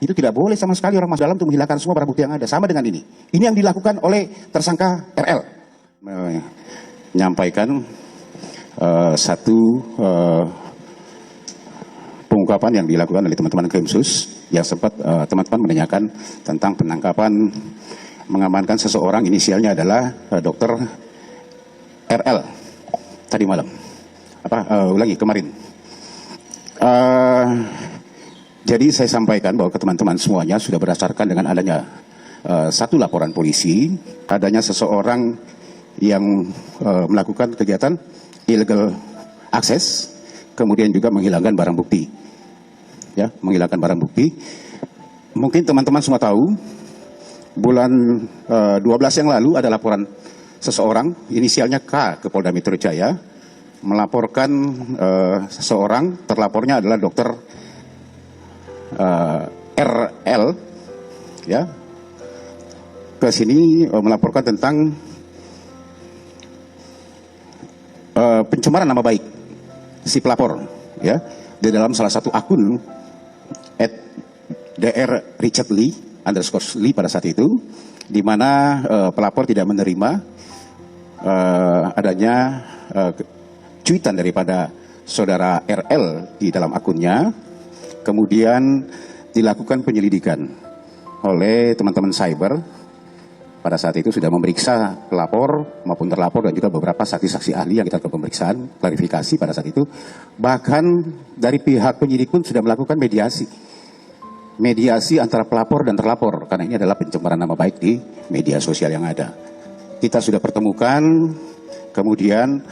Itu tidak boleh sama sekali orang masuk dalam untuk menghilangkan semua barang bukti yang ada. Sama dengan ini. Ini yang dilakukan oleh tersangka RL. Menyampaikan satu pengungkapan yang dilakukan oleh teman-teman Krimsus yang sempat teman-teman menanyakan tentang penangkapan mengamankan seseorang, inisialnya adalah Dr. RL tadi malam. Ulangi kemarin. Jadi saya sampaikan bahwa ke teman-teman semuanya sudah berdasarkan dengan adanya satu laporan polisi, adanya seseorang yang melakukan kegiatan illegal access, kemudian juga menghilangkan barang bukti. Ya, menghilangkan barang bukti. Mungkin teman-teman semua tahu, bulan 12 yang lalu ada laporan seseorang, inisialnya K, ke Polda Metro Jaya, melaporkan seseorang, terlapornya adalah Dr. RL, ya, ke sini melaporkan tentang pencemaran nama baik si pelapor, ya, di dalam salah satu akun @dr Richard Lee _ Lee pada saat itu, di mana pelapor tidak menerima adanya cuitan daripada saudara RL di dalam akunnya. Kemudian dilakukan penyelidikan oleh teman-teman cyber. Pada saat itu sudah memeriksa pelapor maupun terlapor dan juga beberapa saksi-saksi ahli yang kita lakukan pemeriksaan, klarifikasi pada saat itu. Bahkan dari pihak penyidik pun sudah melakukan mediasi. Mediasi antara pelapor dan terlapor, karena ini adalah pencemaran nama baik di media sosial yang ada. Kita sudah pertemukan, kemudian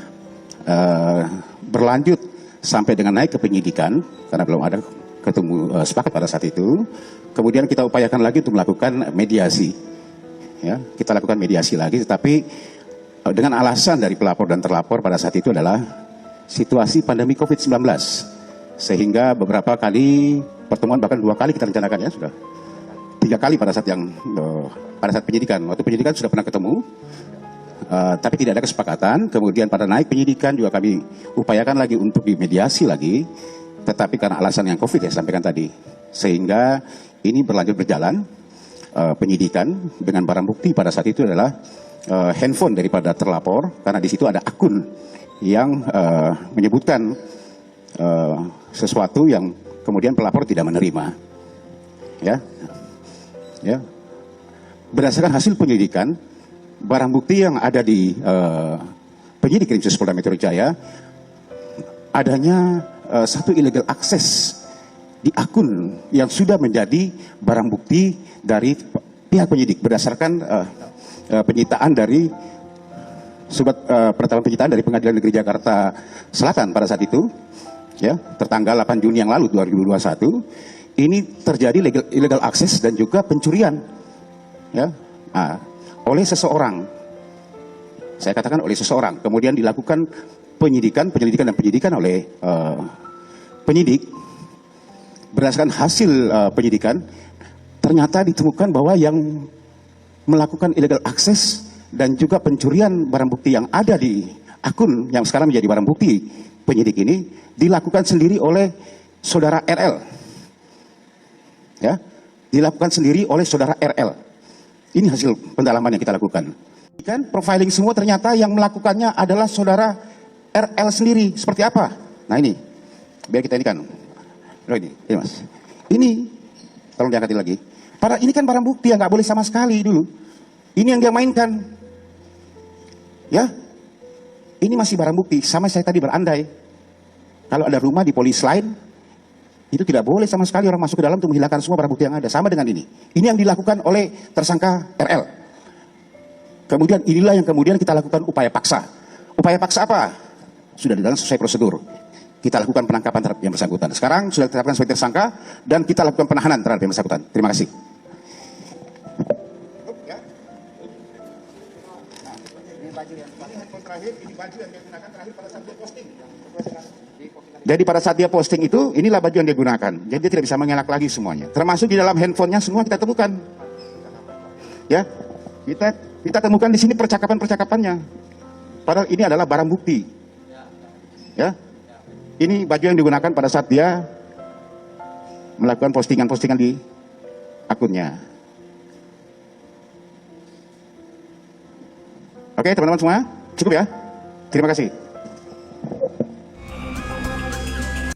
berlanjut sampai dengan naik ke penyidikan, karena belum ada ketemu sepakat pada saat itu. Kemudian kita upayakan lagi untuk melakukan mediasi, ya, kita lakukan mediasi lagi, tetapi dengan alasan dari pelapor dan terlapor pada saat itu adalah situasi pandemi COVID-19, sehingga beberapa kali pertemuan, bahkan 2 kali kita rencanakan, ya, sudah 3 kali pada saat penyidikan. Waktu penyidikan sudah pernah ketemu, tapi tidak ada kesepakatan. Kemudian pada naik penyidikan juga kami upayakan lagi untuk dimediasi lagi. Tetapi karena alasan yang COVID ya sampaikan tadi, sehingga ini berlanjut berjalan penyidikan dengan barang bukti pada saat itu adalah handphone daripada terlapor, karena di situ ada akun yang menyebutkan sesuatu yang kemudian pelapor tidak menerima. Ya, berdasarkan hasil penyelidikan, barang bukti yang ada di penyidik Krimsus Polda Metro Jaya adanya satu illegal access di akun yang sudah menjadi barang bukti dari pihak penyidik berdasarkan penyitaan dari penetapan penyitaan dari Pengadilan Negeri Jakarta Selatan pada saat itu, ya, tertanggal 8 Juni yang lalu 2021. Ini terjadi illegal access dan juga pencurian, ya, oleh seseorang. Saya katakan oleh seseorang. Kemudian dilakukan penyelidikan oleh penyidik. Berdasarkan hasil penyidikan, ternyata ditemukan bahwa yang melakukan illegal access dan juga pencurian barang bukti yang ada di akun yang sekarang menjadi barang bukti penyidik ini dilakukan sendiri oleh saudara RL. Ya, dilakukan sendiri oleh saudara RL. Ini hasil pendalaman yang kita lakukan. Kan profiling semua, ternyata yang melakukannya adalah saudara RL sendiri. Seperti apa? Nah ini, biar kita ini kan. Ini mas. Ini, tolong diangkatin lagi. Ini kan barang bukti yang nggak boleh sama sekali dulu. Ini yang dia mainkan. Ya, ini masih barang bukti. Sama saya tadi berandai. Kalau ada rumah di polis lain, itu tidak boleh sama sekali orang masuk ke dalam untuk menghilangkan semua barang bukti yang ada. Sama dengan ini. Ini yang dilakukan oleh tersangka RL. Kemudian inilah yang kemudian kita lakukan upaya paksa. Upaya paksa apa? Sudah di dalam sesuai prosedur. Kita lakukan penangkapan terhadap yang bersangkutan. Sekarang sudah ditetapkan sebagai tersangka dan kita lakukan penahanan terhadap yang bersangkutan. Terima kasih. Jadi pada saat dia posting itu, inilah baju yang dia gunakan. Jadi dia tidak bisa mengelak lagi semuanya. Termasuk di dalam handphonenya semua kita temukan. Ya, kita temukan di sini percakapan-percakapannya. Padahal ini adalah barang bukti. Ya, ini baju yang digunakan pada saat dia melakukan postingan-postingan di akunnya. Oke teman-teman semua, cukup ya. Terima kasih.